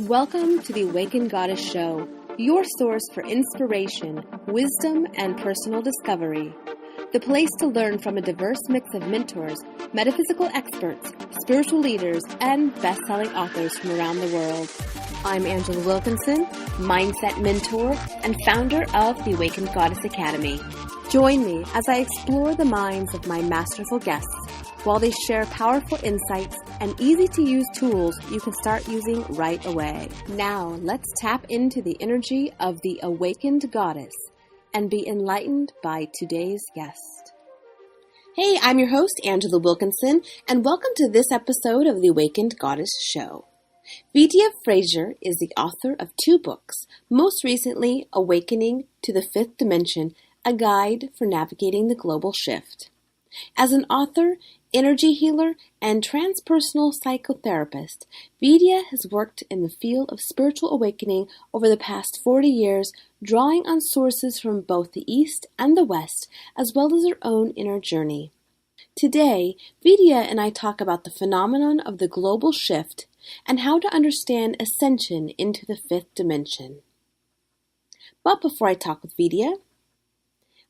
Welcome to the Awakened Goddess Show, your source for inspiration, wisdom, and personal discovery. The place to learn from a diverse mix of mentors, metaphysical experts, spiritual leaders, and best-selling authors from around the world. I'm Angela Wilkinson, mindset mentor and founder of the Awakened Goddess Academy. Join me as I explore the minds of my masterful guests while they share powerful insights and easy-to-use tools you can start using right away. Now, let's tap into the energy of the Awakened Goddess and be enlightened by today's guest. Hey, I'm your host, Angela Wilkinson, and welcome to this episode of the Awakened Goddess Show. Vidya Frazier is the author of 2 books, most recently, Awakening to the Fifth Dimension, a guide for navigating the global shift. As an author, energy healer, and transpersonal psychotherapist, Vidya has worked in the field of spiritual awakening over the past 40 years, drawing on sources from both the East and the West, as well as her own inner journey. Today, Vidya and I talk about the phenomenon of the global shift and how to understand ascension into the fifth dimension. But before I talk with Vidya,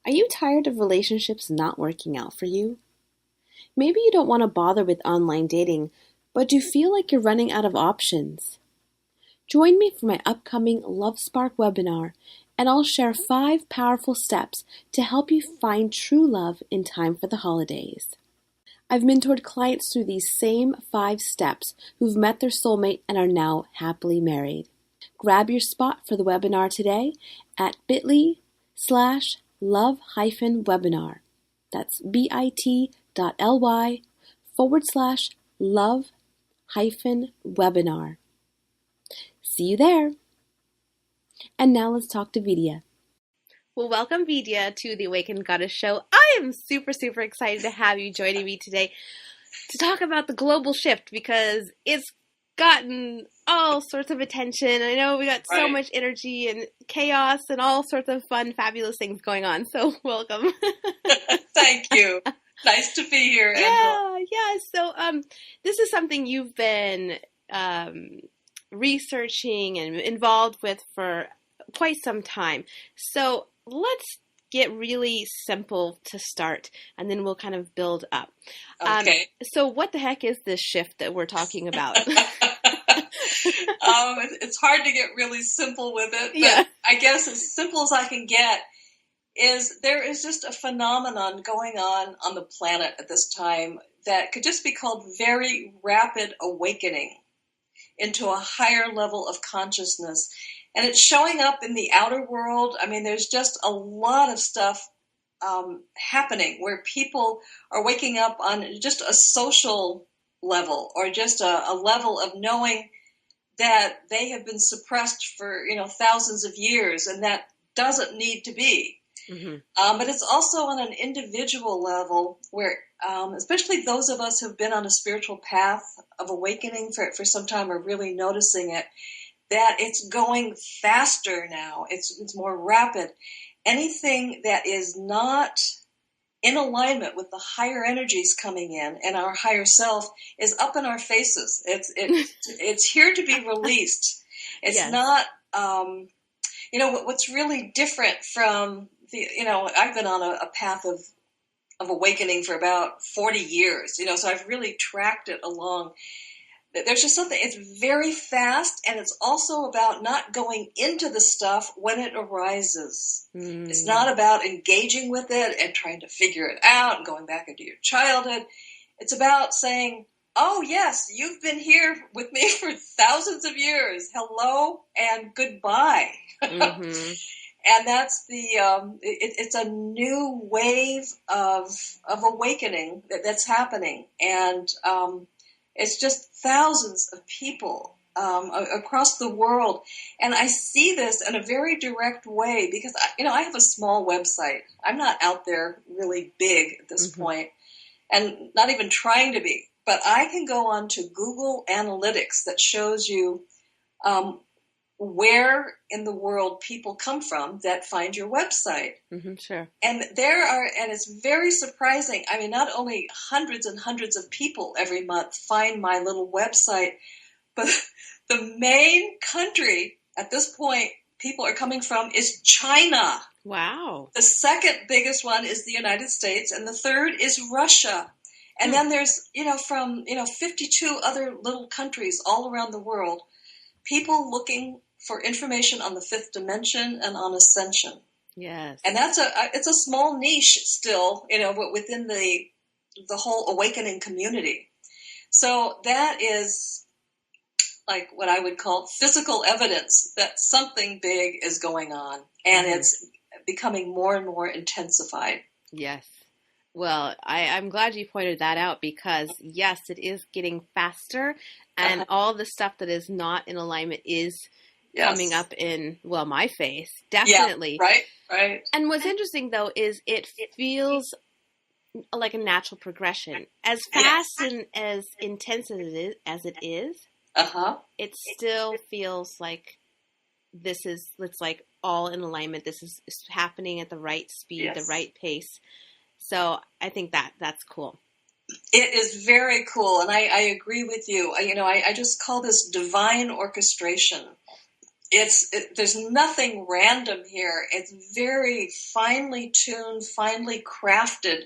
are you tired of relationships not working out for you? Maybe you don't want to bother with online dating, but you feel like you're running out of options. Join me for my upcoming Love Spark webinar, and I'll share 5 powerful steps to help you find true love in time for the holidays. I've mentored clients through these same 5 steps who've met their soulmate and are now happily married. Grab your spot for the webinar today at bit.ly/love-webinar. That's bit.ly/love-webinar. See you there. And now let's talk to Vidya. Well, welcome, Vidya, to the Awakened Goddess Show. I am super excited to have you joining me today to talk about the global shift because it's gotten all sorts of attention. I know we got so much energy and chaos and all sorts of fun, fabulous things going on. So welcome. Thank you. Nice to be here, Angela. Yeah. So this is something you've been researching and involved with for quite some time. So let's get really simple to start, and then we'll kind of build up. Okay. So what the heck is this shift that we're talking about? It's hard to get really simple with it, but Yeah. I guess as simple as I can get is there is just a phenomenon going on the planet at this time that could just be called very rapid awakening into a higher level of consciousness. And it's showing up in the outer world. I mean, there's just a lot of stuff happening where people are waking up on just a social level or just a level of knowing that they have been suppressed for, thousands of years, and that doesn't need to be. Mm-hmm. But it's also on an individual level where, especially those of us who've been on a spiritual path of awakening for some time are really noticing it, that it's going faster now. It's more rapid. Anything that is not in alignment with the higher energies coming in and our higher self is up in our faces. It's here to be released. It's Yes. not, what's really different from I've been on a path of awakening for about 40 years, so I've really tracked it along. There's just something, it's very fast, and it's also about not going into the stuff when it arises. Mm. It's not about engaging with it and trying to figure it out and going back into your childhood. It's about saying, oh, yes, you've been here with me for thousands of years. Hello and goodbye. Mm-hmm. And that's it's a new wave of awakening that's happening. And it's just thousands of people across the world. And I see this in a very direct way because, I have a small website. I'm not out there really big at this point and not even trying to be. But I can go on to Google Analytics that shows you where in the world people come from that find your website. Mm-hmm, sure. And and it's very surprising. I mean, not only hundreds and hundreds of people every month find my little website, But the main country at this point people are coming from is China. Wow. The second biggest one is the United States, and the third is Russia. And then there's, from, 52 other little countries all around the world, people looking for information on the fifth dimension and on ascension. Yes. And it's a small niche still, but within the whole awakening community. So that is like what I would call physical evidence that something big is going on, and it's becoming more and more intensified. Yes. Well, I'm glad you pointed that out, because yes, it is getting faster, and all the stuff that is not in alignment is coming up in, my face. Definitely. Yeah, right. And what's interesting though is it feels like a natural progression. As fast and as intense as it is, it still feels like it's like all in alignment. This is happening at the right speed, the right pace. So I think that's cool. It is very cool, and I agree with you. I just call this divine orchestration. There's nothing random here. It's very finely tuned, finely crafted.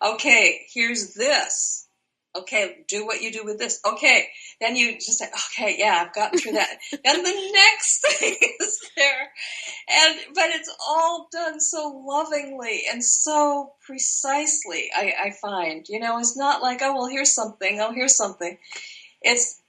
Okay, here's this. Okay, do what you do with this. Okay, then you just say, okay, yeah, I've gotten through that. Then the next thing is there. But it's all done so lovingly and so precisely, I find. It's not like, here's something. It's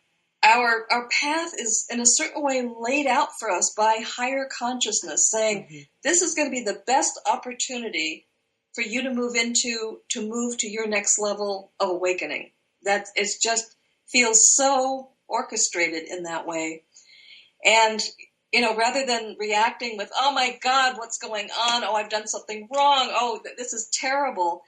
our path is in a certain way laid out for us by higher consciousness, saying, this is going to be the best opportunity for you to move to your next level of awakening. That it just feels so orchestrated in that way. And, rather than reacting with, oh my God, what's going on? Oh, I've done something wrong. Oh, this is terrible.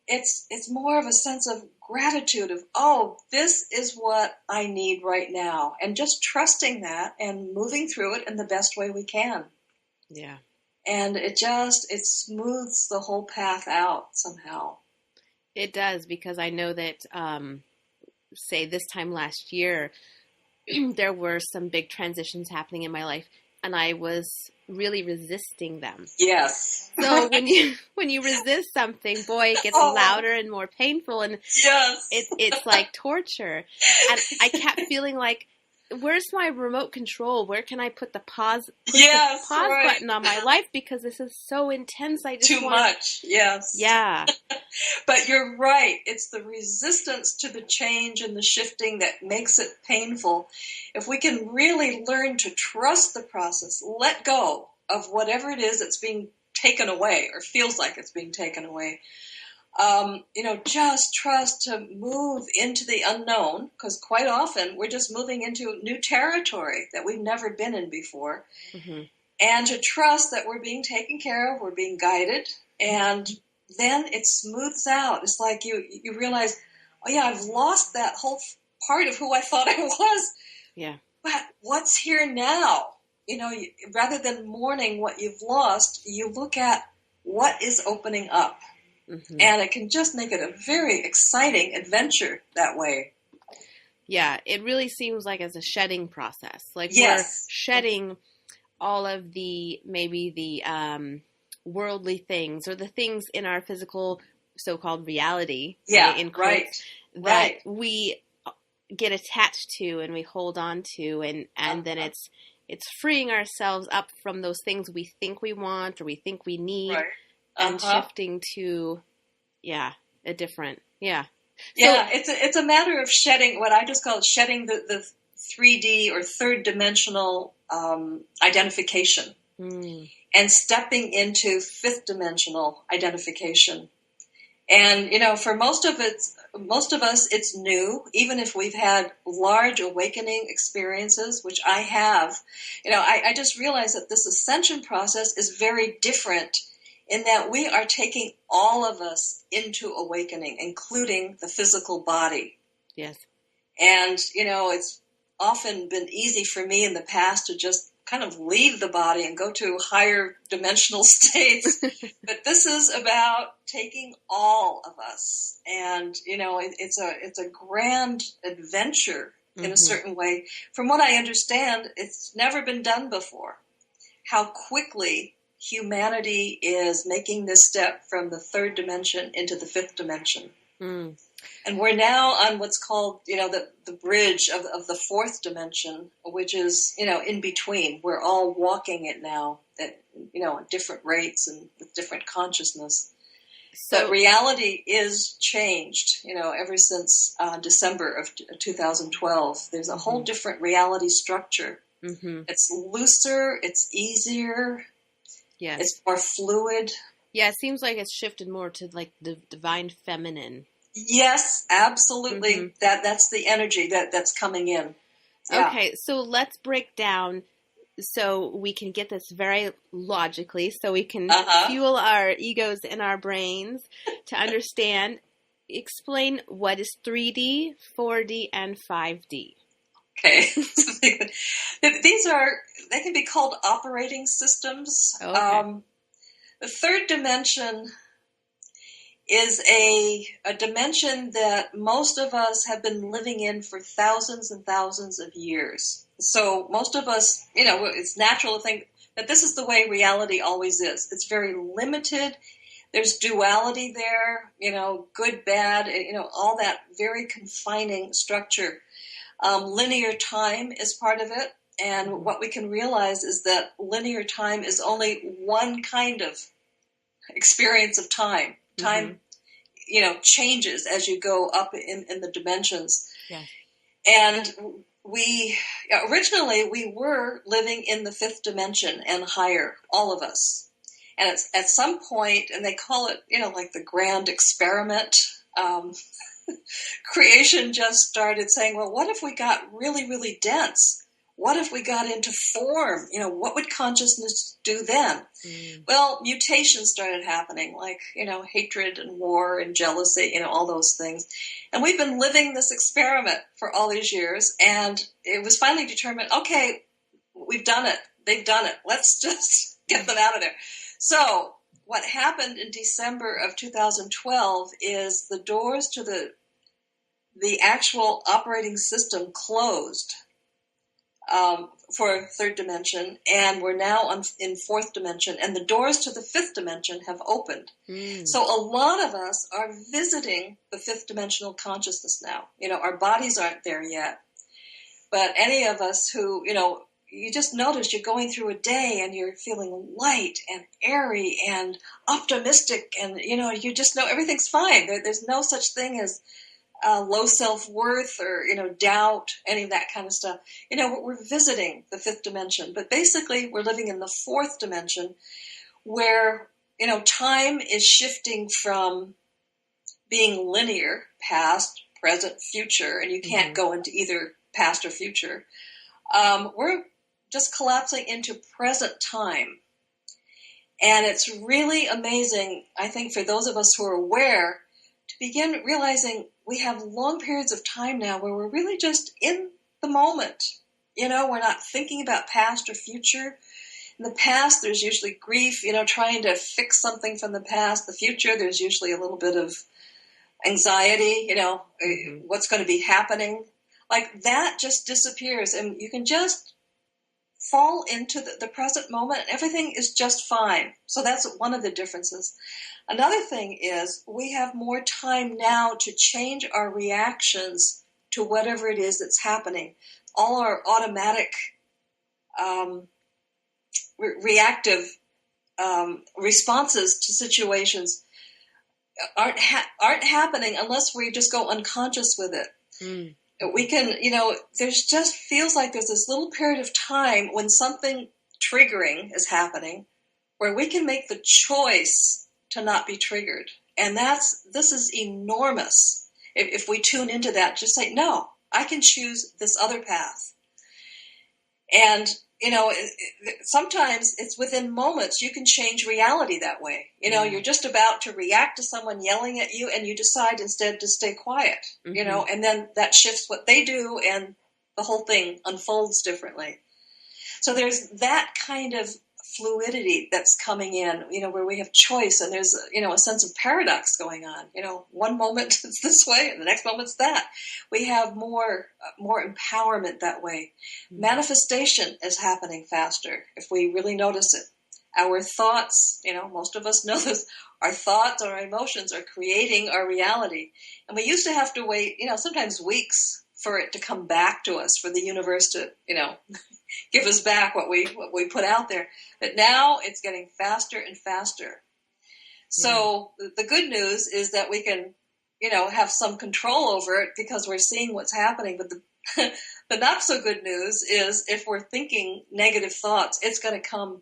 It's more of a sense of gratitude of, oh, this is what I need right now. And just trusting that and moving through it in the best way we can. Yeah. And it smooths the whole path out somehow. It does, because I know that, say this time last year, there were some big transitions happening in my life, and I was really resisting them. Yes. So when you resist something, boy, it gets louder and more painful, and it's like torture. And I kept feeling like, where's my remote control? Where can I put the pause button on my life? Because this is so intense. I just too much. Yes. Yeah. But you're right. It's the resistance to the change and the shifting that makes it painful. If we can really learn to trust the process, let go of whatever it is that's being taken away or feels like it's being taken away. Just trust to move into the unknown, because quite often we're just moving into new territory that we've never been in before. And to trust that we're being taken care of, we're being guided, and then it smooths out. It's like you realize, oh yeah, I've lost that whole part of who I thought I was. Yeah. But what's here now? Rather than mourning what you've lost, you look at what is opening up. And it can just make it a very exciting adventure that way. Yeah, it really seems like it's a shedding process. Like we're shedding all of maybe the worldly things, or the things in our physical so-called reality. In quotes, that we get attached to and we hold on to, and then it's freeing ourselves up from those things we think we want or we think we need. And shifting to, a different, So, it's a matter of shedding what I just call shedding the 3D or third dimensional identification, and stepping into fifth dimensional identification. And for most of us, it's new. Even if we've had large awakening experiences, which I have, I just realized that this ascension process is very different, in that we are taking all of us into awakening, including the physical body. Yes. And, it's often been easy for me in the past to just kind of leave the body and go to higher dimensional states. But this is about taking all of us. And, it's a grand adventure in a certain way. From what I understand, it's never been done before. How quickly humanity is making this step from the third dimension into the fifth dimension. Mm. And we're now on what's called, the bridge of the fourth dimension, which is, in between. We're all walking it now at, at different rates and with different consciousness. So, but reality is changed, ever since December of 2012. There's a whole different reality structure. Mm-hmm. It's looser, it's easier, yes. It's more fluid. Yeah, it seems like it's shifted more to like the divine feminine. Yes, absolutely. Mm-hmm. That's the energy that's coming in. Yeah. Okay, so let's break down so we can get this very logically, so we can fuel our egos and our brains to understand. Explain what is 3D, 4D, and 5D. Okay. They can be called operating systems. Okay. The third dimension is a dimension that most of us have been living in for thousands and thousands of years. So most of us, it's natural to think that this is the way reality always is. It's very limited. There's duality there, good, bad, all that very confining structure. Linear time is part of it. And what we can realize is that linear time is only one kind of experience of time. Time, changes as you go up in the dimensions. Yeah. And originally we were living in the fifth dimension and higher, all of us. And it's at some point, and they call it, like the grand experiment, creation just started saying, well, what if we got really, really dense? What if we got into form? What would consciousness do then? Well, mutations started happening, like, hatred and war and jealousy, all those things. And we've been living this experiment for all these years, and it was finally determined, okay, we've done it. They've done it. Let's just get them out of there. So what happened in December of 2012 is the doors to the actual operating system closed. For third dimension, and we're now in fourth dimension, and the doors to the fifth dimension have opened. So a lot of us are visiting the fifth dimensional consciousness now. Our bodies aren't there yet, but any of us who, you just notice you're going through a day and you're feeling light and airy and optimistic, and, you just know everything's fine. There's no such thing as low self-worth or, doubt, any of that kind of stuff. We're visiting the fifth dimension, but basically we're living in the fourth dimension where, time is shifting from being linear, past, present, future, and you can't go into either past or future. We're just collapsing into present time. And it's really amazing, I think, for those of us who are aware, to begin realizing we have long periods of time now where we're really just in the moment. We're not thinking about past or future. In the past, there's usually grief, trying to fix something from the past. The future, there's usually a little bit of anxiety, what's going to be happening. Like that just disappears, and you can just fall into the present moment, and everything is just fine. So that's one of the differences. Another thing is we have more time now to change our reactions to whatever it is that's happening. All our automatic reactive responses to situations aren't happening unless we just go unconscious with it. We can, there's just feels like there's this little period of time when something triggering is happening where we can make the choice to not be triggered. And this is enormous. If we tune into that, just say, no, I can choose this other path. And, sometimes it's within moments you can change reality that way. You're just about to react to someone yelling at you and you decide instead to stay quiet, and then that shifts what they do and the whole thing unfolds differently. So there's that kind of fluidity that's coming in, where we have choice and there's, a sense of paradox going on. One moment it's this way and the next moment it's that. We have more empowerment that way. Mm-hmm. Manifestation is happening faster if we really notice it. Our thoughts, most of us know this, our thoughts, our emotions are creating our reality. And we used to have to wait, sometimes weeks for it to come back to us, for the universe to, give us back what we put out there. But now it's getting faster and faster. So the good news is that we can, have some control over it because we're seeing what's happening. But the not so good news is if we're thinking negative thoughts, it's going to come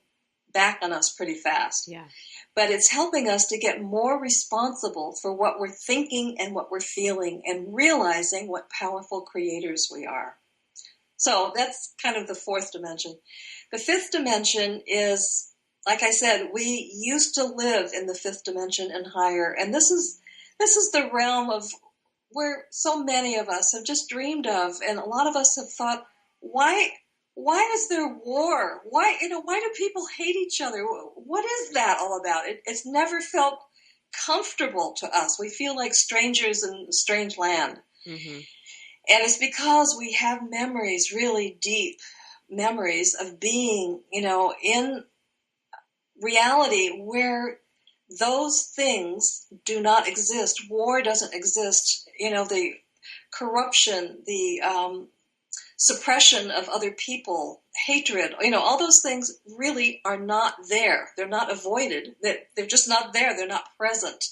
back on us pretty fast. Yeah. But it's helping us to get more responsible for what we're thinking and what we're feeling and realizing what powerful creators we are. So that's kind of the fourth dimension. The fifth dimension is, like I said, we used to live in the fifth dimension and higher. And this is the realm of where so many of us have just dreamed of. And a lot of us have thought, why is there war? Why do people hate each other? What is that all about? It's never felt comfortable to us. We feel like strangers in a strange land. Mm-hmm. And it's because we have memories, really deep memories of being, in reality where those things do not exist. War doesn't exist. The corruption, the suppression of other people, hatred, all those things really are not there. They're not avoided. They're just not there. They're not present.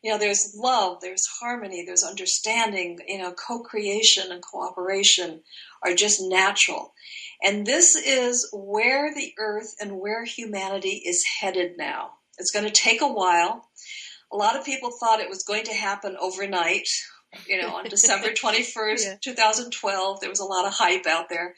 There's love, there's harmony, there's understanding, co-creation and cooperation are just natural. And this is where the earth and where humanity is headed now. It's going to take a while. A lot of people thought it was going to happen overnight. On December 21st, 2012, there was a lot of hype out there.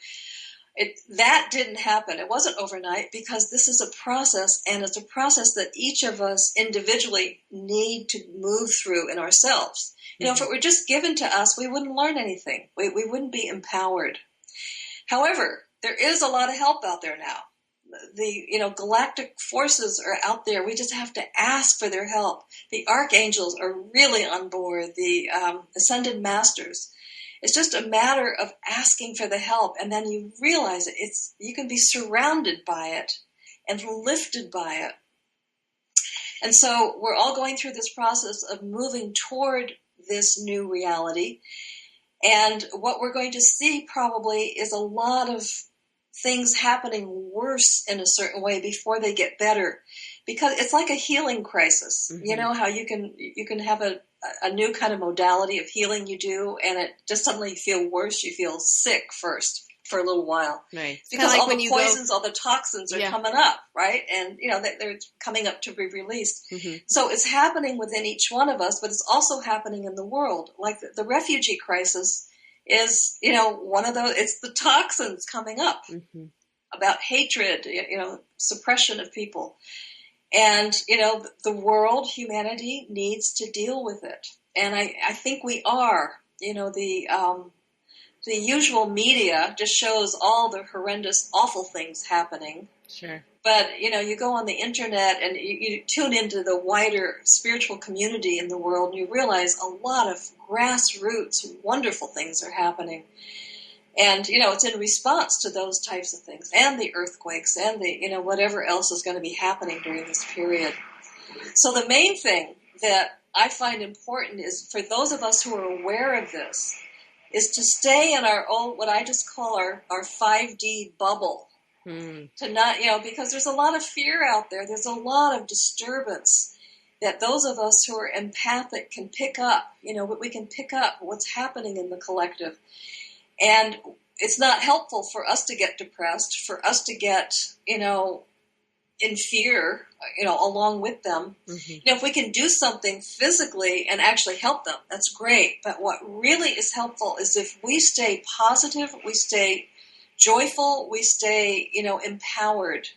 That didn't happen. It wasn't overnight because this is a process, and it's a process that each of us individually need to move through in ourselves. If it were just given to us, we wouldn't learn anything. We wouldn't be empowered. However, there is a lot of help out there now. The galactic forces are out there. We just have to ask for their help. The archangels are really on board. The ascended masters. It's just a matter of asking for the help, and then you realize you can be surrounded by it and lifted by it. And so we're all going through this process of moving toward this new reality. And what we're going to see probably is a lot of things happening worse in a certain way before they get better. Because it's like a healing crisis. Mm-hmm. How you can have a new kind of modality of healing you do, and it just suddenly you feel worse. You feel sick first for a little while. Right. Because all the poisons, all the toxins are coming up, right? And, they're coming up to be released. Mm-hmm. So it's happening within each one of us, but it's also happening in the world. Like the refugee crisis is, one of those, it's the toxins coming up about hatred, suppression of people. And, the world, humanity needs to deal with it. And I think we are, the usual media just shows all the horrendous, awful things happening. Sure. But, you go on the internet and you tune into the wider spiritual community in the world and you realize a lot of grassroots, wonderful things are happening. And, it's in response to those types of things and the earthquakes and the, whatever else is going to be happening during this period. So the main thing that I find important is for those of us who are aware of this is to stay in our own, what I just call our 5D bubble. To not, because there's a lot of fear out there. There's a lot of disturbance that those of us who are empathic can pick up. We can pick up what's happening in the collective. And it's not helpful for us to get depressed, for us to get, in fear, along with them. Mm-hmm. If we can do something physically and actually help them, that's great. But what really is helpful is if we stay positive, we stay joyful, we stay, empowered,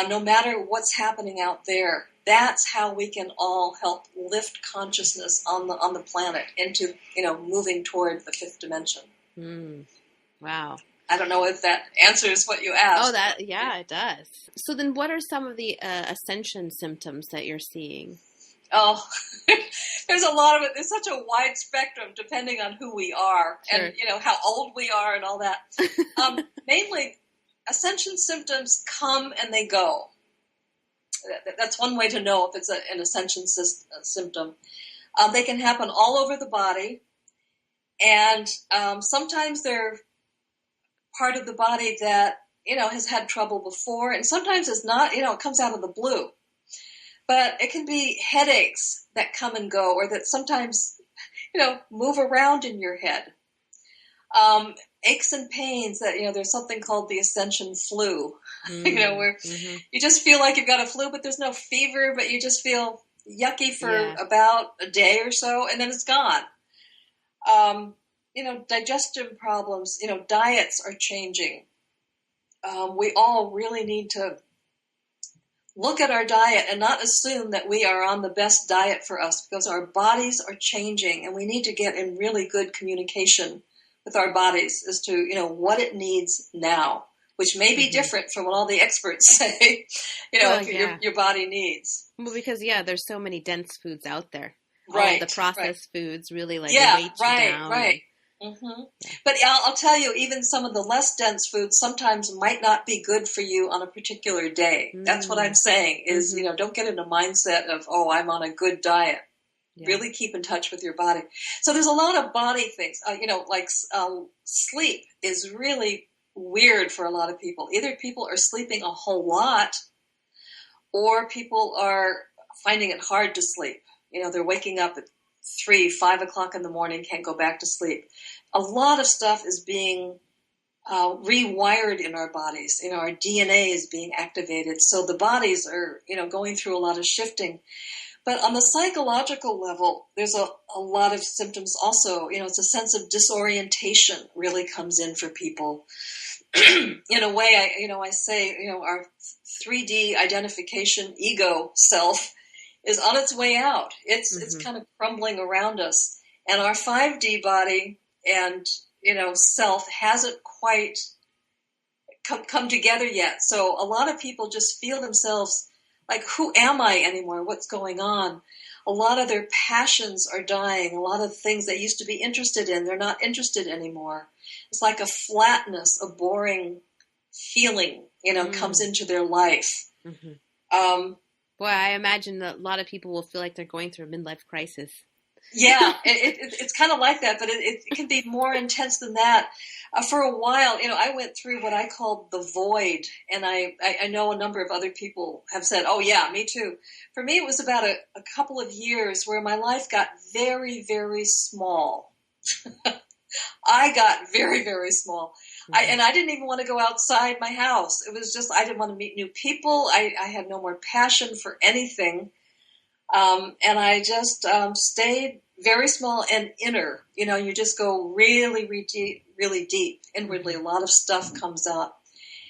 no matter what's happening out there. That's how we can all help lift consciousness on the planet into, moving toward the fifth dimension. Wow. I don't know if that answers what you asked. Oh, it does. So then what are some of the ascension symptoms that you're seeing? Oh, there's a lot of it. There's such a wide spectrum depending on who we are Sure. and, how old we are and all that. Mainly, ascension symptoms come and they go. That's one way to know if it's an ascension symptom. They can happen all over the body, and sometimes they're part of the body that, has had trouble before, and sometimes it's not, it comes out of the blue. But it can be headaches that come and go, or that sometimes, move around in your head. Aches and pains that, there's something called the ascension flu, where you just feel like you've got a flu, but there's no fever, but you just feel yucky for about a day or so, and then it's gone. Digestive problems, diets are changing. We all really need to look at our diet and not assume that we are on the best diet for us, because our bodies are changing, and we need to get in really good communication with our bodies as to, what it needs now, which may be different from what all the experts say, your body needs. Well, because, there's so many dense foods out there. Right. All the processed foods really weight you down. Right. Mm-hmm. But I'll tell you, even some of the less dense foods sometimes might not be good for you on a particular day. That's what I'm saying is, don't get in a mindset of, I'm on a good diet. Yeah. Really keep in touch with your body. So there's a lot of body things, sleep is really weird for a lot of people. Either people are sleeping a whole lot, or people are finding it hard to sleep. They're waking up at 3, 5 o'clock in the morning, can't go back to sleep. A lot of stuff is being rewired in our bodies. Our DNA is being activated. So the bodies are, going through a lot of shifting. But on the psychological level, there's a lot of symptoms also. It's a sense of disorientation really comes in for people. In a way, I say, our 3D identification ego self is on its way out. It's kind of crumbling around us. And our 5D body and, self hasn't quite come together yet. So a lot of people just feel themselves like, who am I anymore? What's going on? A lot of their passions are dying. A lot of things they used to be interested in, they're not interested anymore. It's like a flatness, a boring feeling, comes into their life. Boy, I imagine that a lot of people will feel like they're going through a midlife crisis. Yeah, it's kind of like that, but it can be more intense than that. For a while, I went through what I called the void, and I know a number of other people have said, oh yeah, me too. For me, it was about a couple of years where my life got very, very small. I got very, very small. And I didn't even want to go outside my house. It was just, I didn't want to meet new people. I had no more passion for anything. And I just stayed very small and inner. You just go really, really deep inwardly. A lot of stuff comes up.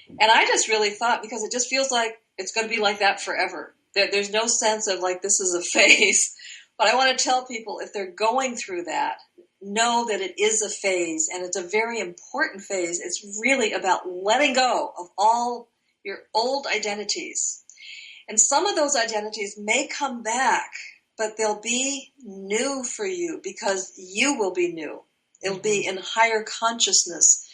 And I just really thought, because it just feels like it's going to be like that forever. There's no sense of like this is a phase. But I want to tell people, if they're going through that, know that it is a phase, and it's a very important phase. It's really about letting go of all your old identities. And some of those identities may come back, but they'll be new for you because you will be new. It'll be in higher consciousness,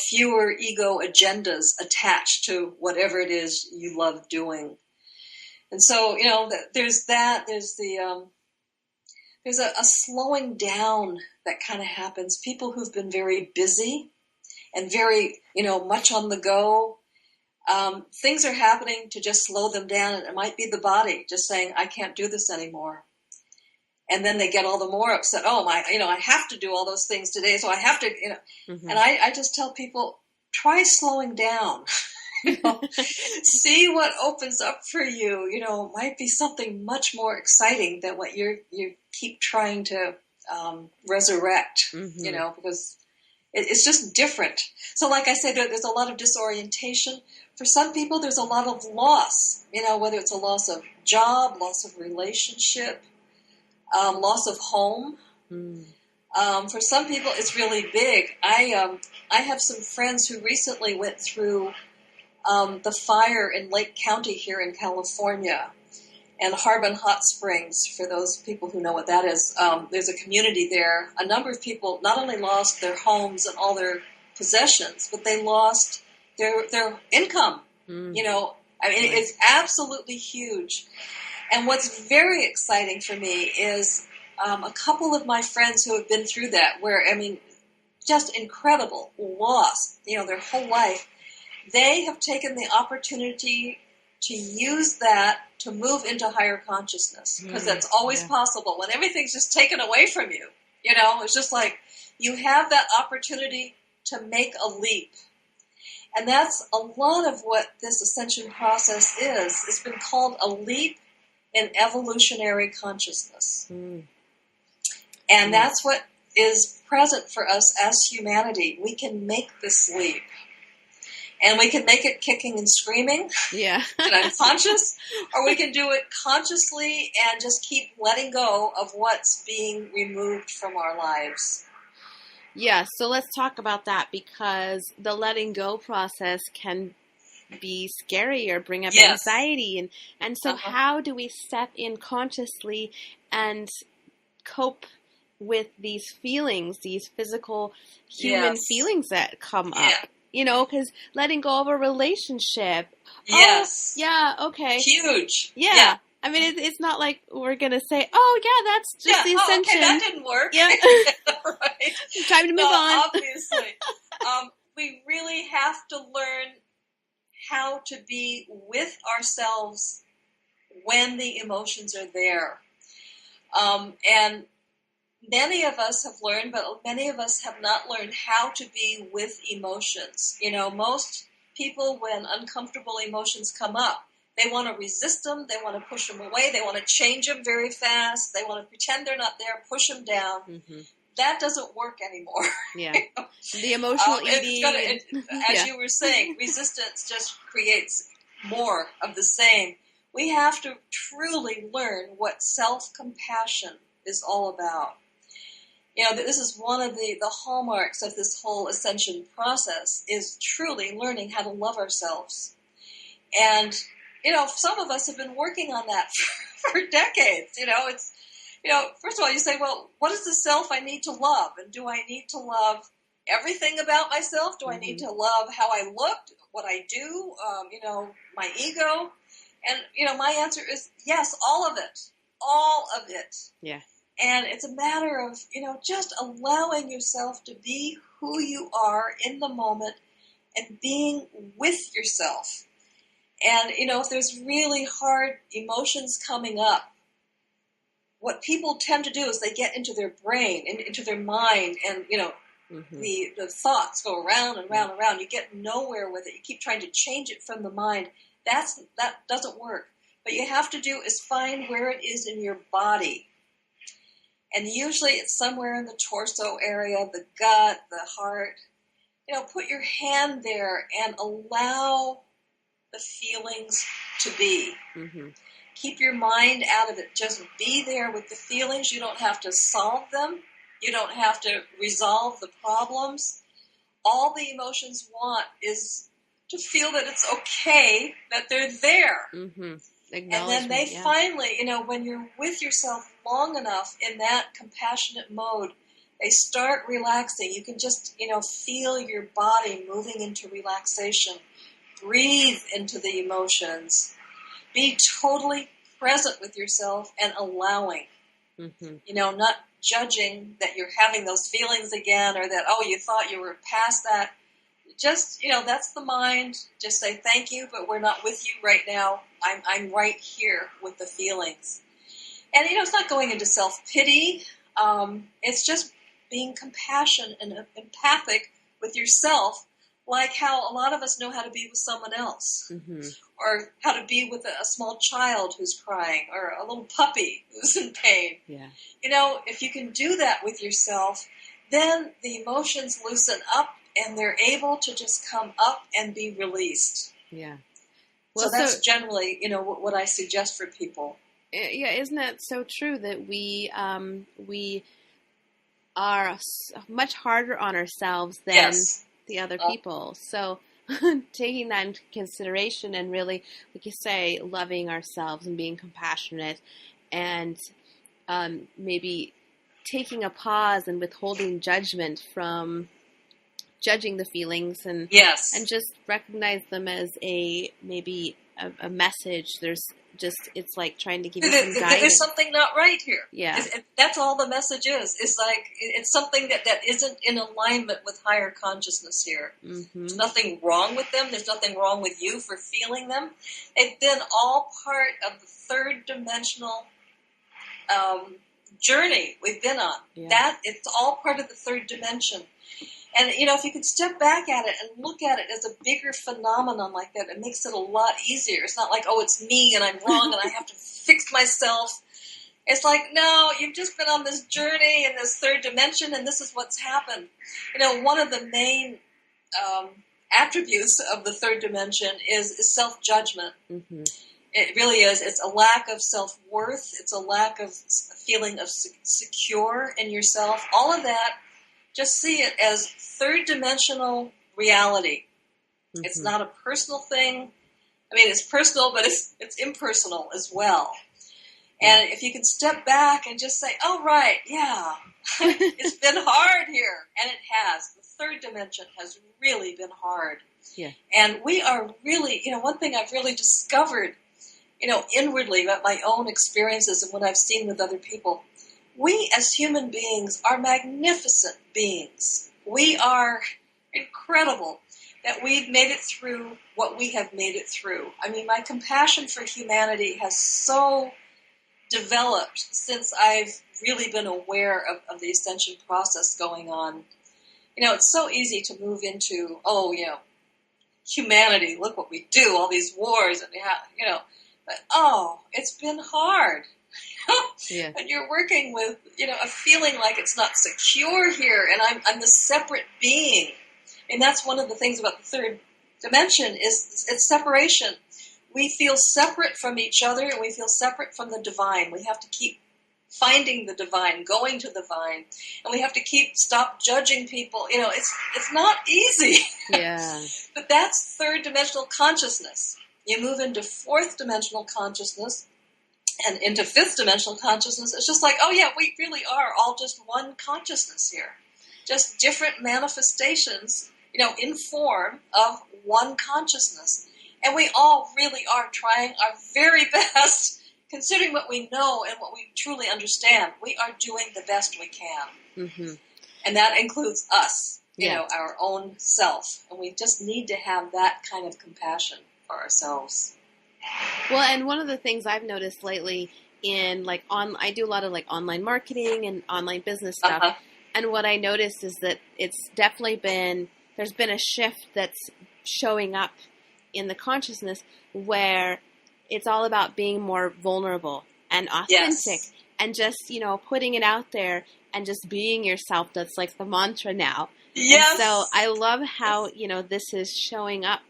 fewer ego agendas attached to whatever it is you love doing. And so, there's that, there's a slowing down that kind of happens. People who've been very busy and very, much on the go, things are happening to just slow them down. And it might be the body just saying, I can't do this anymore. And then they get all the more upset. Oh, I have to do all those things today. So I have to, And I just tell people, try slowing down. See what opens up for you. Might be something much more exciting than what you keep trying to resurrect. Because it's just different. So, like I said, there's a lot of disorientation. For some people, there's a lot of loss. Whether it's a loss of job, loss of relationship, loss of home. For some people, it's really big. I have some friends who recently went through the fire in Lake County here in California, and Harbin Hot Springs. For those people who know what that is, there's a community there. A number of people not only lost their homes and all their possessions, but they lost their income. You know, I mean, it's absolutely huge. And what's very exciting for me is a couple of my friends who have been through that, where, I mean, just incredible loss, you know, their whole life. They have taken the opportunity to use that to move into higher consciousness, because that's always possible when everything's just taken away from you. You know, it's just like you have that opportunity to make a leap. And that's a lot of what this ascension process is. It's been called a leap in evolutionary consciousness. And that's what is present for us as humanity. We can make this leap. And we can make it kicking and screaming and unconscious, or we can do it consciously and just keep letting go of what's being removed from our lives. Yeah, so let's talk about that, because the letting go process can be scary or bring up anxiety. And so how do we step in consciously and cope with these feelings, these physical human feelings that come up? You know, because letting go of a relationship. Yes. Oh, yeah, okay. Huge. Yeah. I mean, it's not like we're going to say, oh, yeah, that's just the ascension. Okay, that didn't work. Yeah. Right. Time to move on. Obviously. We really have to learn how to be with ourselves when the emotions are there. And many of us have learned, but many of us have not learned how to be with emotions. You know, most people, when uncomfortable emotions come up, they want to resist them, they want to push them away, they want to change them very fast, they want to pretend they're not there, push them down. That doesn't work anymore. Yeah. You know? The emotional eating. As you were saying, resistance just creates more of the same. We have to truly learn what self-compassion is all about. You know, this is one of the hallmarks of this whole ascension process, is truly learning how to love ourselves. And, you know, some of us have been working on that for decades. You know, it's, you know, first of all, you say, well, what is the self I need to love? And do I need to love everything about myself? Do I need to love how I looked, what I do, you know, my ego? And, you know, my answer is yes, all of it. All of it. Yeah. And it's a matter of, you know, just allowing yourself to be who you are in the moment and being with yourself. And, you know, if there's really hard emotions coming up, what people tend to do is they get into their brain, into their mind, and, you know, the thoughts go around and round and round. You get nowhere with it. You keep trying to change it from the mind. That doesn't work. What you have to do is find where it is in your body. And usually it's somewhere in the torso area, the gut, the heart. You know, put your hand there and allow the feelings to be. Keep your mind out of it. Just be there with the feelings. You don't have to solve them. You don't have to resolve the problems. All the emotions want is to feel that it's okay, that they're there. And then they finally, you know, when you're with yourself long enough in that compassionate mode, they start relaxing. You can just, you know, feel your body moving into relaxation. Breathe into the emotions. Be totally present with yourself and allowing. You know, not judging that you're having those feelings again, or that, oh, you thought you were past that. Just, you know, that's the mind. Just say thank you, but we're not with you right now. I'm right here with the feelings. And, you know, it's not going into self-pity. It's just being compassionate and empathic with yourself, like how a lot of us know how to be with someone else. Or how to be with a small child who's crying, or a little puppy who's in pain. You know, if you can do that with yourself, then the emotions loosen up and they're able to just come up and be released. Well, so that's generally, you know, what I suggest for people. Yeah, isn't that so true that we are much harder on ourselves than Yes. the other people. So taking that into consideration and really, like you say, loving ourselves and being compassionate and maybe taking a pause and withholding judgment from judging the feelings and Yes. and just recognize them as maybe a message. It's like trying to give you some guidance. There's something not right here. Yeah. That's all the message is. It's like, it's something that isn't in alignment with higher consciousness here. Mm-hmm. There's nothing wrong with them. There's nothing wrong with you for feeling them. It's been all part of the third dimensional journey we've been on. Yeah. It's all part of the third dimension. And, if you could step back at it and look at it as a bigger phenomenon like that, it makes it a lot easier. It's not like, oh, it's me and I'm wrong and I have to fix myself. It's like, no, you've just been on this journey in this third dimension and this is what's happened. One of the main attributes of the third dimension is self-judgment. Mm-hmm. It really is. It's a lack of self-worth. It's a lack of feeling of secure in yourself. All of that, just see it as third-dimensional reality. Mm-hmm. It's not a personal thing. I mean, it's personal, but it's impersonal as well. And if you can step back and just say, oh, right, yeah, it's been hard here. And it has. The third dimension has really been hard. Yeah. And we are really, one thing I've really discovered, inwardly about my own experiences and what I've seen with other people, we as human beings are magnificent beings. We are incredible that we've made it through what we have made it through. I mean, my compassion for humanity has so developed since I've really been aware of the ascension process going on. It's so easy to move into, humanity, look what we do, all these wars, and but it's been hard. Yeah. And you're working with, a feeling like it's not secure here, and I'm this separate being. And that's one of the things about the third dimension is it's separation. We feel separate from each other, and we feel separate from the divine. We have to keep finding the divine, going to the divine, and we have to stop judging people. It's not easy. Yeah. But that's third dimensional consciousness. You move into fourth dimensional consciousness and into fifth dimensional consciousness. It's just like, oh yeah, we really are all just one consciousness here. Just different manifestations, in form of one consciousness. And we all really are trying our very best, considering what we know and what we truly understand. We are doing the best we can. Mm-hmm. And that includes us, our own self. And we just need to have that kind of compassion for ourselves. Well, and one of the things I've noticed lately in I do a lot of online marketing and online business stuff. Uh-huh. And what I noticed is that it's definitely there's been a shift that's showing up in the consciousness where it's all about being more vulnerable and authentic and just, putting it out there and just being yourself. That's like the mantra now. Yes. And so I love how, this is showing up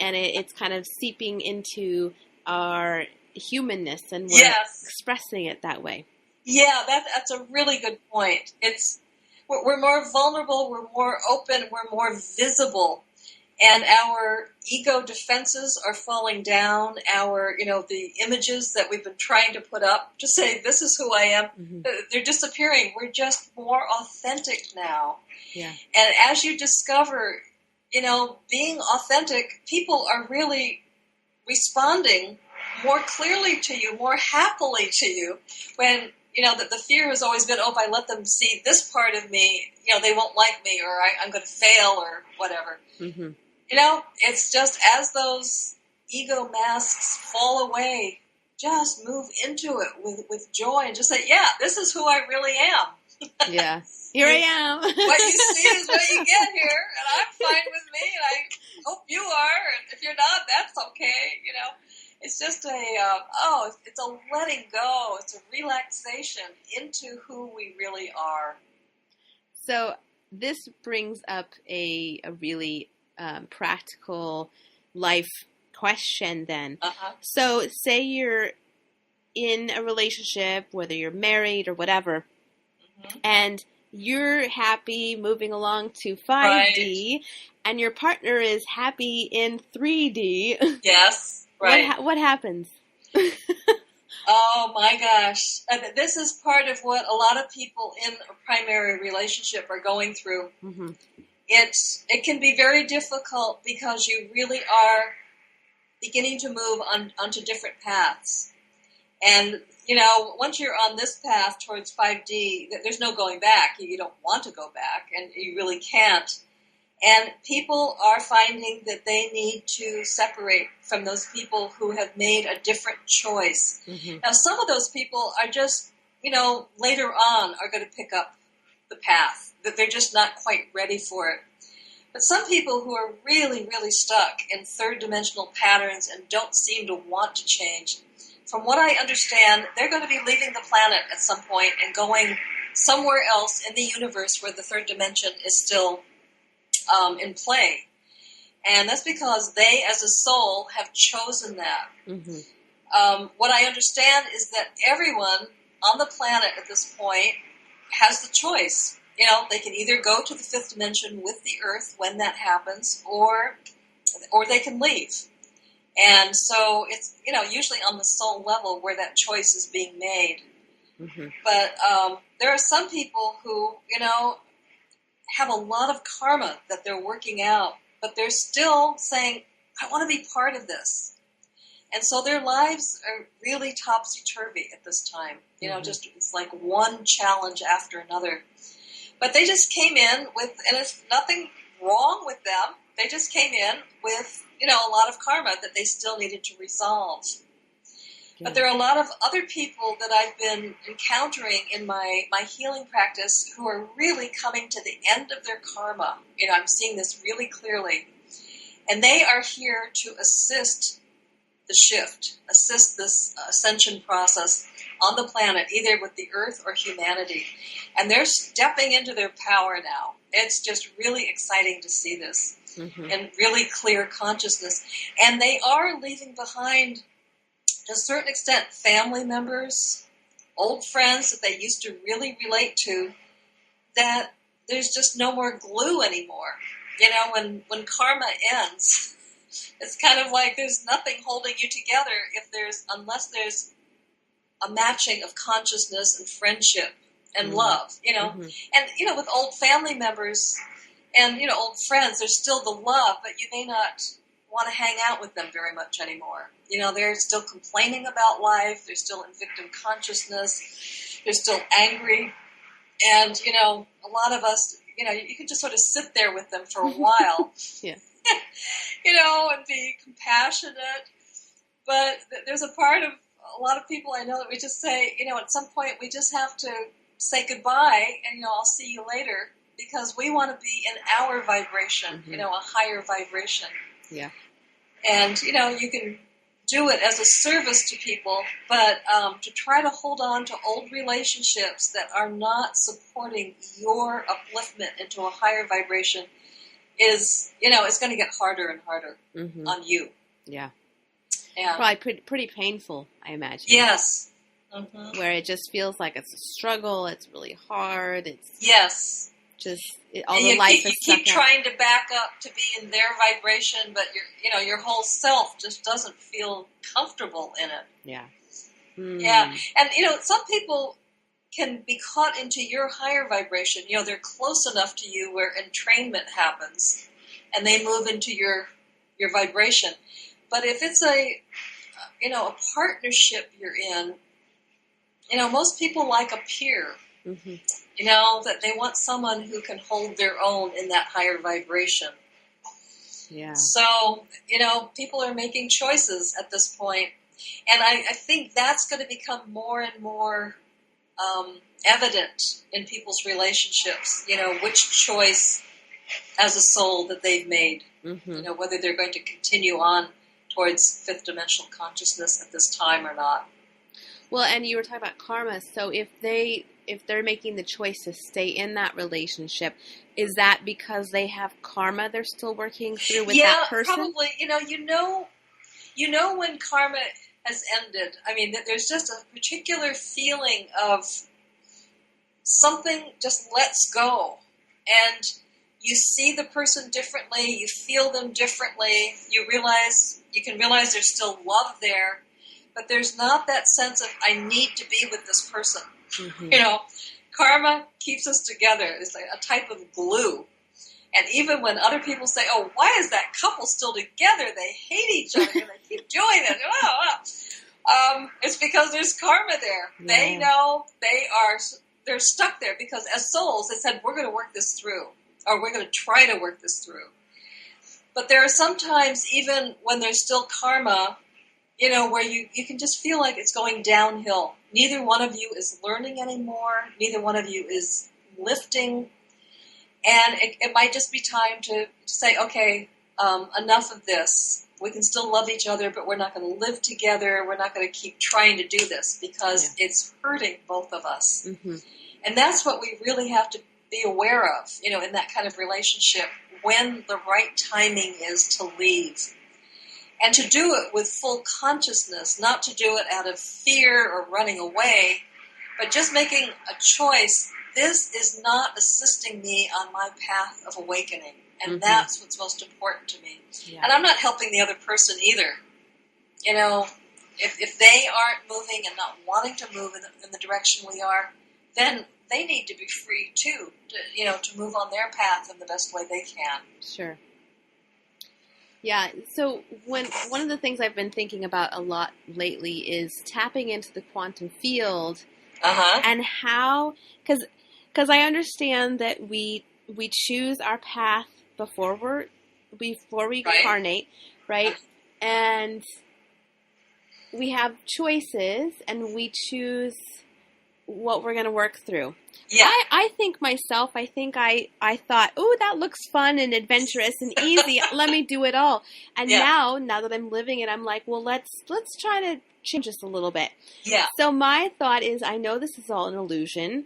and it's kind of seeping into our humanness and we're expressing it that way. Yeah, that's a really good point. We're more vulnerable, we're more open, we're more visible. And our ego defenses are falling down. Our, the images that we've been trying to put up to say, this is who I am, mm-hmm. They're disappearing. We're just more authentic now. Yeah. And as you discover, being authentic, people are really responding more clearly to you, more happily to you. When, that the fear has always been, if I let them see this part of me, they won't like me or I'm going to fail or whatever. Mm-hmm. It's just as those ego masks fall away, just move into it with joy and just say, yeah, this is who I really am. Yeah. Here I am. What you see is what you get here, and I'm fine with me, and I hope you are, and if you're not, that's okay, It's just it's a letting go, it's a relaxation into who we really are. So this brings up a really practical life question then. Uh-huh. So say you're in a relationship, whether you're married or whatever, mm-hmm. and you're happy moving along to 5D, Right. and your partner is happy in 3D. Yes. Right. What happens? Oh my gosh. This is part of what a lot of people in a primary relationship are going through. Mm-hmm. It can be very difficult because you really are beginning to move onto different paths. And, once you're on this path towards 5D, there's no going back. You don't want to go back, and you really can't. And people are finding that they need to separate from those people who have made a different choice. Mm-hmm. Now, some of those people are just, later on are going to pick up the path, that they're just not quite ready for it. But some people who are really, really stuck in third dimensional patterns and don't seem to want to change, from what I understand, they're going to be leaving the planet at some point and going somewhere else in the universe where the third dimension is still in play. And that's because they, as a soul, have chosen that. Mm-hmm. What I understand is that everyone on the planet at this point has the choice. They can either go to the fifth dimension with the Earth when that happens, or they can leave. And so it's, usually on the soul level where that choice is being made. Mm-hmm. But there are some people who, have a lot of karma that they're working out, but they're still saying, I want to be part of this. And so their lives are really topsy-turvy at this time. Mm-hmm. Just it's like one challenge after another. But they just came in with, and it's nothing wrong with them, they just came in with, a lot of karma that they still needed to resolve. Yeah. But there are a lot of other people that I've been encountering in my healing practice who are really coming to the end of their karma. I'm seeing this really clearly. And they are here to assist the shift, assist this ascension process on the planet, either with the Earth or humanity. And they're stepping into their power now. It's just really exciting to see this. Mm-hmm. And really clear consciousness. And they are leaving behind, to a certain extent, family members, old friends that they used to really relate to, that there's just no more glue anymore. When karma ends, it's kind of like there's nothing holding you together unless there's a matching of consciousness and friendship and Mm-hmm. love, Mm-hmm. And, with old family members and, old friends, there's still the love, but you may not want to hang out with them very much anymore. They're still complaining about life. They're still in victim consciousness. They're still angry. And, a lot of us, you can just sort of sit there with them for a while. Yeah. And be compassionate. But there's a part of a lot of people I know that we just say, at some point we just have to say goodbye and, I'll see you later, because we want to be in our vibration, Mm-hmm. A higher vibration. Yeah. And, you can do it as a service to people, but to try to hold on to old relationships that are not supporting your upliftment into a higher vibration is, it's going to get harder and harder Mm-hmm. on you. Yeah. Yeah. Probably pretty painful, I imagine. Yes. Mm-hmm. Where it just feels like it's a struggle. It's really hard. It's Yes. just And you keep trying to back up to be in their vibration, but your whole self just doesn't feel comfortable in it. Yeah. Mm. Yeah. And some people can be caught into your higher vibration. They're close enough to you where entrainment happens, and they move into your vibration. But if it's a partnership you're in, most people like a peer. Mm-hmm. That they want someone who can hold their own in that higher vibration. Yeah. So, people are making choices at this point. And I think that's going to become more and more evident in people's relationships, which choice as a soul that they've made, Mm-hmm. Whether they're going to continue on towards fifth dimensional consciousness at this time or not. Well, and you were talking about karma. So if they're making the choice to stay in that relationship, is that because they have karma they're still working through with that person? Yeah, probably. You know when karma has ended. I mean, there's just a particular feeling of something just lets go, and you see the person differently, you feel them differently, you can realize there's still love there, but there's not that sense of, I need to be with this person. Mm-hmm. Karma keeps us together. It's like a type of glue. And even when other people say, oh, why is that couple still together? They hate each other and they keep doing it. It's because there's karma there. Yeah. They know they're stuck there because as souls, they said, we're going to work this through, or we're going to try to work this through. But there are sometimes, even when there's still karma, where you can just feel like it's going downhill. Neither one of you is learning anymore. Neither one of you is lifting. And it might just be time to say, okay, enough of this. We can still love each other, but we're not going to live together. We're not going to keep trying to do this because it's hurting both of us. Mm-hmm. And that's what we really have to be aware of, in that kind of relationship, when the right timing is to leave. And to do it with full consciousness, not to do it out of fear or running away, but just making a choice. This is not assisting me on my path of awakening. And mm-hmm. that's what's most important to me. Yeah. And I'm not helping the other person either. If they aren't moving and not wanting to move in the direction we are, then they need to be free too, to move on their path in the best way they can. Sure. Yeah, so one of the things I've been thinking about a lot lately is tapping into the quantum field, and how, because I understand that we choose our path before we incarnate, right? And we have choices, and we choose what we're going to work through. Yeah. I think myself, I thought, oh, that looks fun and adventurous and easy. Let me do it all. And now that I'm living it, I'm like, well, let's try to change this a little bit. Yeah. So my thought is, I know this is all an illusion,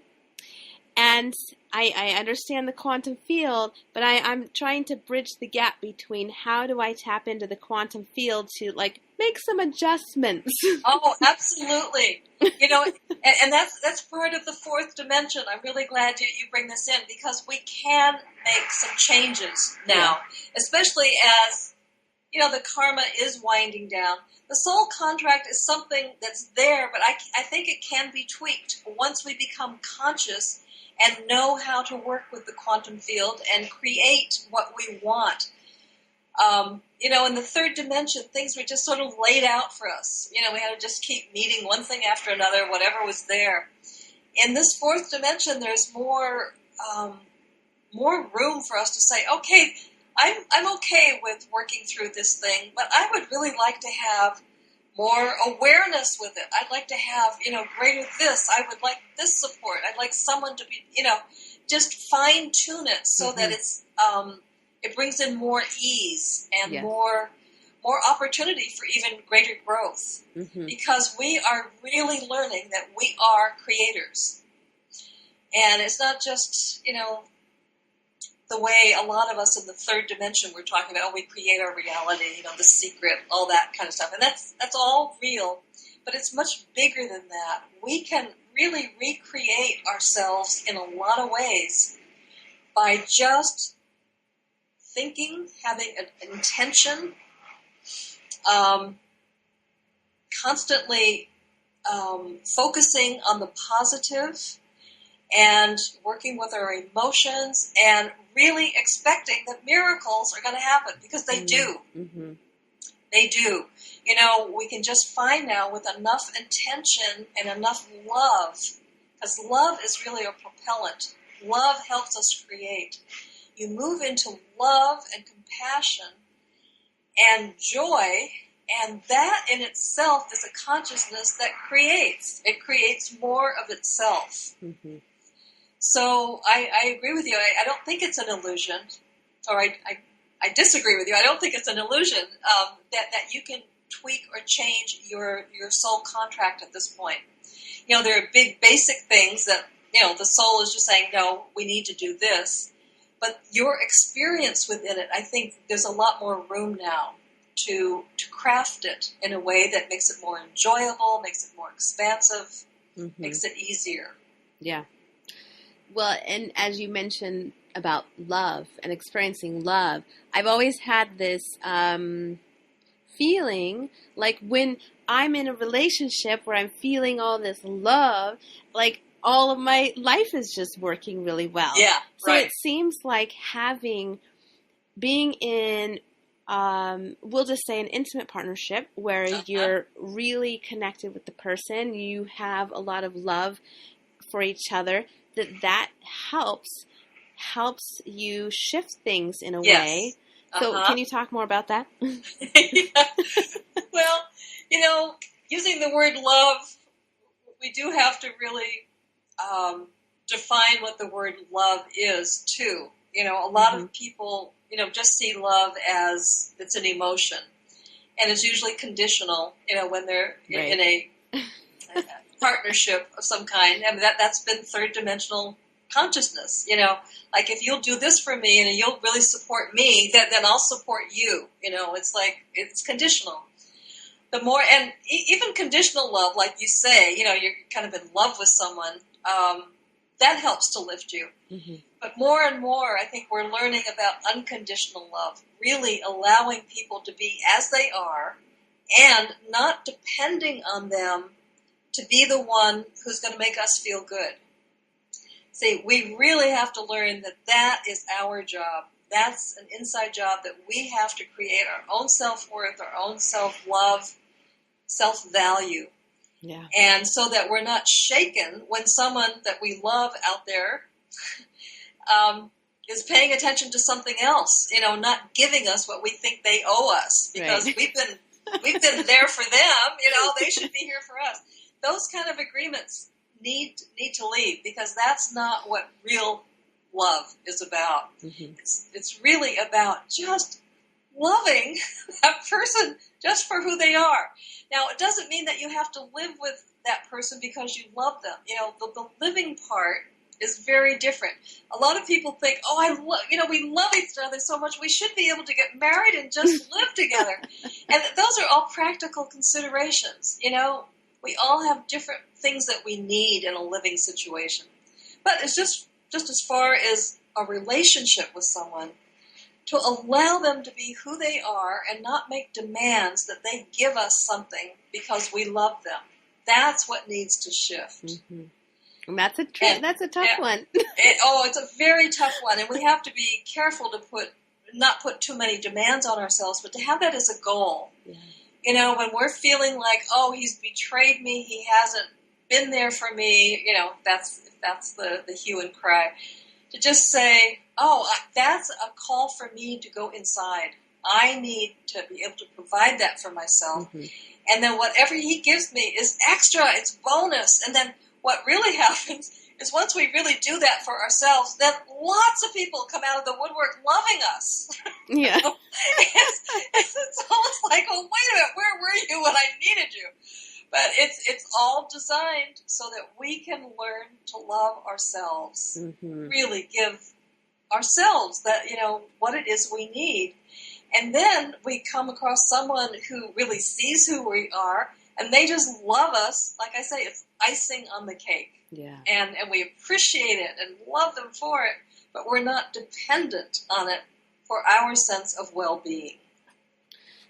and I understand the quantum field, but I'm trying to bridge the gap between how do I tap into the quantum field to make some adjustments. Oh, absolutely. And that's part of the fourth dimension. I'm really glad you bring this in, because we can make some changes now, especially as, the karma is winding down. The soul contract is something that's there, but I think it can be tweaked once we become conscious and know how to work with the quantum field and create what we want. In the third dimension, things were just sort of laid out for us. We had to just keep meeting one thing after another, whatever was there. In this fourth dimension, there's more room for us to say, okay, I'm okay with working through this thing, but I would really like to have more awareness with it. I'd like to have, greater this. I would like this support. I'd like someone to be, just fine tune it so that it's, it brings in more ease and more opportunity for even greater growth, because we are really learning that we are creators. And it's not just, the way a lot of us in the third dimension we're talking about, we create our reality, the secret, all that kind of stuff. And that's all real, but it's much bigger than that. We can really recreate ourselves in a lot of ways by just thinking, having an intention, constantly focusing on the positive, and working with our emotions, and really expecting that miracles are going to happen, because they do. Mm-hmm. They do. We can just find now, with enough intention and enough love, because love is really a propellant. Love helps us create. You move into love and compassion and joy, and that in itself is a consciousness that creates. It creates more of itself. Mm-hmm. So I agree with you. I don't think it's an illusion, or I disagree with you. I don't think it's an illusion that you can tweak or change your soul contract at this point. There are big basic things that, the soul is just saying, no, we need to do this. But your experience within it, I think there's a lot more room now to craft it in a way that makes it more enjoyable, makes it more expansive, makes it easier. Yeah. Well, and as you mentioned about love and experiencing love, I've always had this feeling like when I'm in a relationship where I'm feeling all this love, like all of my life is just working really well. Yeah, so right. it seems like being in, we'll just say an intimate partnership where you're really connected with the person, you have a lot of love for each other, that helps you shift things in a way. So can you talk more about that? Yeah. Well, using the word love, we do have to really define what the word love is, too. A lot of people, just see love as it's an emotion. And it's usually conditional, when they're in a partnership of some kind. I mean, that's been third dimensional consciousness, like if you'll do this for me and you'll really support me, then I'll support you. It's like, it's conditional. The more, and even conditional love, like you say, you're kind of in love with someone, that helps to lift you. Mm-hmm. But more and more, I think we're learning about unconditional love, really allowing people to be as they are and not depending on them to be the one who's going to make us feel good. See, we really have to learn that is our job. That's an inside job that we have to create our own self-worth, our own self-love, self-value. Yeah. And so that we're not shaken when someone that we love out there is paying attention to something else, not giving us what we think they owe us because we've been there for them, they should be here for us. Those kind of agreements need to leave because that's not what real love is about. Mm-hmm. It's really about just loving that person just for who they are. Now, it doesn't mean that you have to live with that person because you love them. The living part is very different. A lot of people think, we love each other so much, we should be able to get married and just live together. And those are all practical considerations. We all have different things that we need in a living situation. But it's just as far as a relationship with someone, to allow them to be who they are and not make demands that they give us something because we love them. That's what needs to shift. Mm-hmm. And that's a tough one. It's a very tough one. And we have to be careful to not put too many demands on ourselves, but to have that as a goal. Yeah. When we're feeling like, he's betrayed me, he hasn't been there for me, that's the hue and cry. To just say, that's a call for me to go inside. I need to be able to provide that for myself. Mm-hmm. And then whatever he gives me is extra, it's bonus. And then what really happens is once we really do that for ourselves, then lots of people come out of the woodwork loving us. Yeah. It's almost like, wait a minute, where were you when I needed you? But it's all designed so that we can learn to love ourselves, mm-hmm. really give ourselves that, what it is we need. And then we come across someone who really sees who we are, and they just love us. Like I say, it's icing on the cake. Yeah. And we appreciate it and love them for it, but we're not dependent on it for our sense of well-being.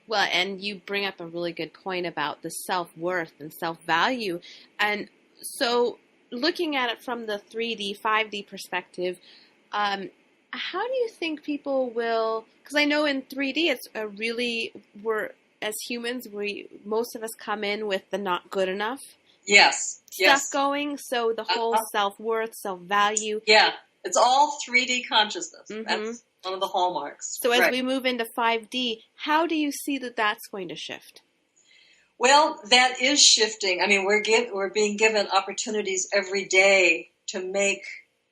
Well, and you bring up a really good point about the self-worth and self-value. And so looking at it from the 3D, 5D perspective, how do you think people will, because I know in 3D it's as humans, most of us come in with the not good enough stuff going, so the whole self-worth, self-value. Yeah, it's all 3D consciousness. Mm-hmm. That's one of the hallmarks. So as we move into 5D, how do you see that that's going to shift? Well, that is shifting. I mean, we're being given opportunities every day to make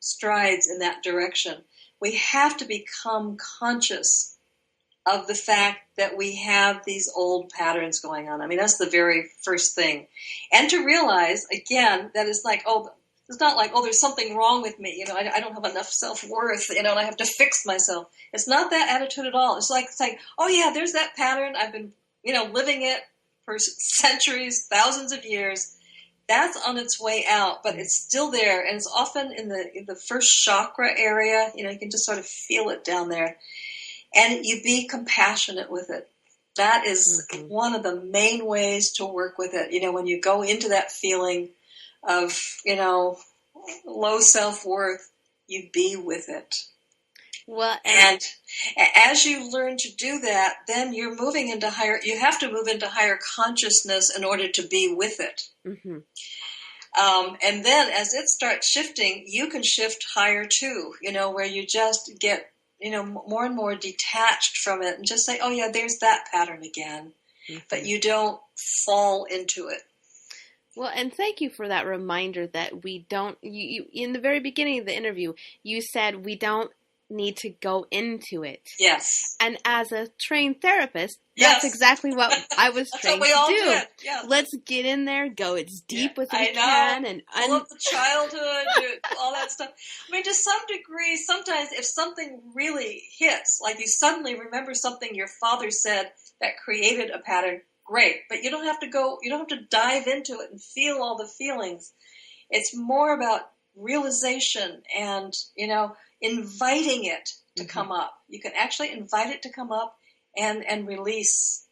strides in that direction. We have to become conscious of the fact that we have these old patterns going on. I mean, that's the very first thing. And to realize, again, that it's like, it's not like, there's something wrong with me. I don't have enough self-worth, and I have to fix myself. It's not that attitude at all. It's like, there's that pattern. I've been, living it for centuries, thousands of years. that's on its way out, but it's still there, and it's often in the first chakra area. You can just sort of feel it down there, and you be compassionate with it. That is one of the main ways to work with it. When you go into that feeling of, low self-worth, you be with it. Well, and as you learn to do that, then you have to move into higher consciousness in order to be with it. Mm-hmm. And then as it starts shifting, you can shift higher too, where you just get, more and more detached from it and just say, oh yeah, there's that pattern again. Mm-hmm. But you don't fall into it. Well, and thank you for that reminder that we don't, you in the very beginning of the interview, you said we don't need to go into it. Yes. And as a trained therapist, that's exactly what I was trained to do. Yes. Let's get in there, go as deep as we can, and pull up the childhood, all that stuff. I mean, to some degree, sometimes if something really hits, like you suddenly remember something your father said that created a pattern, great. But you don't have to dive into it and feel all the feelings. It's more about realization and, inviting it to come up. You can actually invite it to come up and release.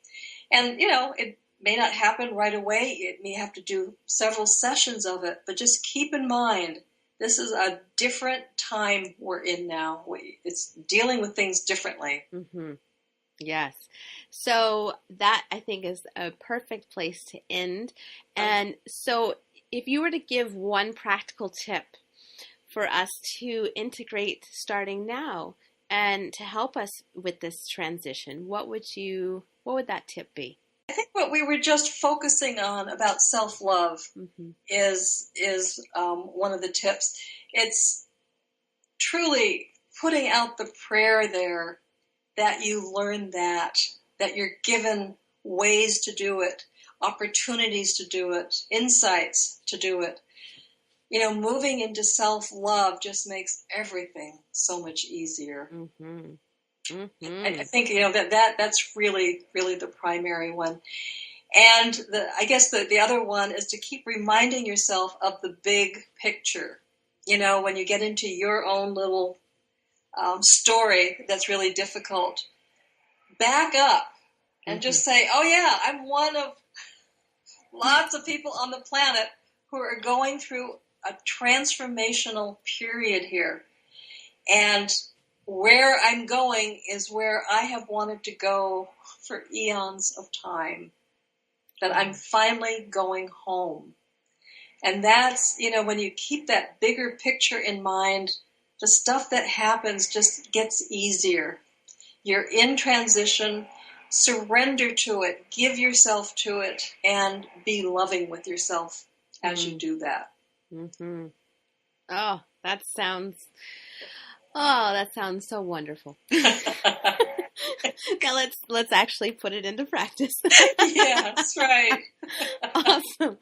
And, it may not happen right away. It may have to do several sessions of it, but just keep in mind, this is a different time we're in now. It's dealing with things differently. Mm-hmm. Yes. So that, I think, is a perfect place to end. And so if you were to give one practical tip for us to integrate starting now and to help us with this transition, what would that tip be? I think what we were just focusing on about self-love is one of the tips. It's truly putting out the prayer there that you learn that you're given ways to do it, opportunities to do it, insights to do it. Moving into self-love just makes everything so much easier. Mm-hmm. Mm-hmm. I think, that's really, really the primary one. And I guess the other one is to keep reminding yourself of the big picture. When you get into your own little story that's really difficult, back up and just say, oh yeah, I'm one of lots of people on the planet who are going through a transformational period here. And where I'm going is where I have wanted to go for eons of time. That I'm finally going home. And that's, when you keep that bigger picture in mind, the stuff that happens just gets easier. You're in transition. Surrender to it. Give yourself to it. And be loving with yourself as you do that. Mm-hmm. Oh, that sounds so wonderful. Now let's actually put it into practice. Yeah, that's right. Awesome.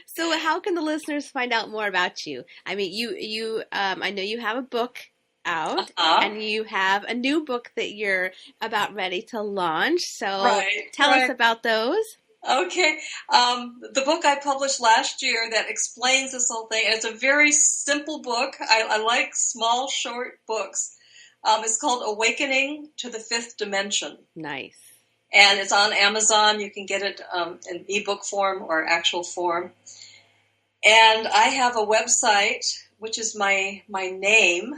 So how can the listeners find out more about you? I mean, you I know you have a book out, and you have a new book that you're about ready to launch. So tell us about those. Okay. The book I published last year that explains this whole thing, and it's a very simple book. I like small, short books. It's called Awakening to the Fifth Dimension. Nice. And it's on Amazon. You can get it in ebook form or actual form. And I have a website, which is my name,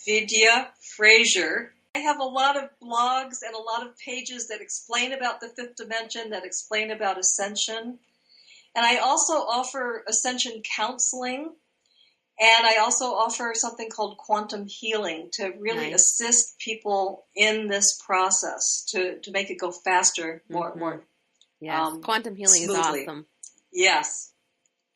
Vidya Frazier. I have a lot of blogs and a lot of pages that explain about the fifth dimension, that explain about ascension. And I also offer ascension counseling. And I also offer something called quantum healing to really assist people in this process to make it go faster, more. Yes, quantum healing smoothly. Is awesome. Yes.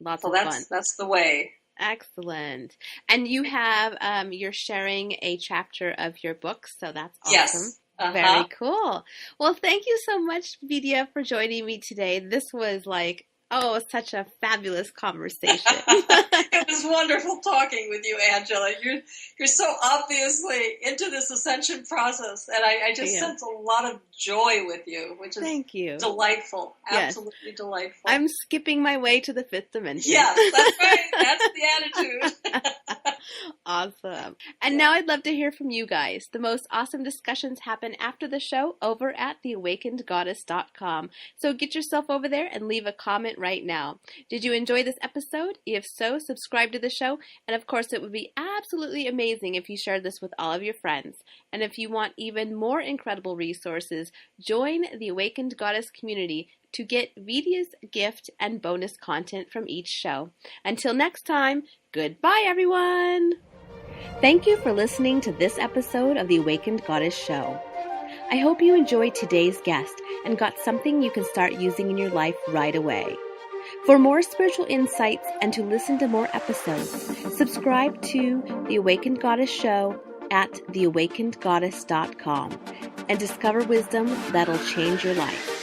Lots of fun. That's the way. Excellent. And you have, you're sharing a chapter of your book, so that's awesome. Yes. Very cool. Well, thank you so much, Vidya, for joining me today. This was like Oh, such a fabulous conversation. It was wonderful talking with you, Angela. You're so obviously into this ascension process, and I just sense a lot of joy with you, which is Thank you. Delightful. Yes. Absolutely delightful. I'm skipping my way to the fifth dimension. Yes, that's right. That's the attitude. Awesome. And now I'd love to hear from you guys. The most awesome discussions happen after the show over at theawakenedgoddess.com. So get yourself over there and leave a comment right now. Did you enjoy this episode? If so, subscribe to the show. And of course, it would be absolutely amazing if you shared this with all of your friends. And if you want even more incredible resources, join the Awakened Goddess community to get Vidya's gift and bonus content from each show. Until next time, goodbye, everyone! Thank you for listening to this episode of the Awakened Goddess Show. I hope you enjoyed today's guest and got something you can start using in your life right away. For more spiritual insights and to listen to more episodes, subscribe to The Awakened Goddess Show at theawakenedgoddess.com and discover wisdom that'll change your life.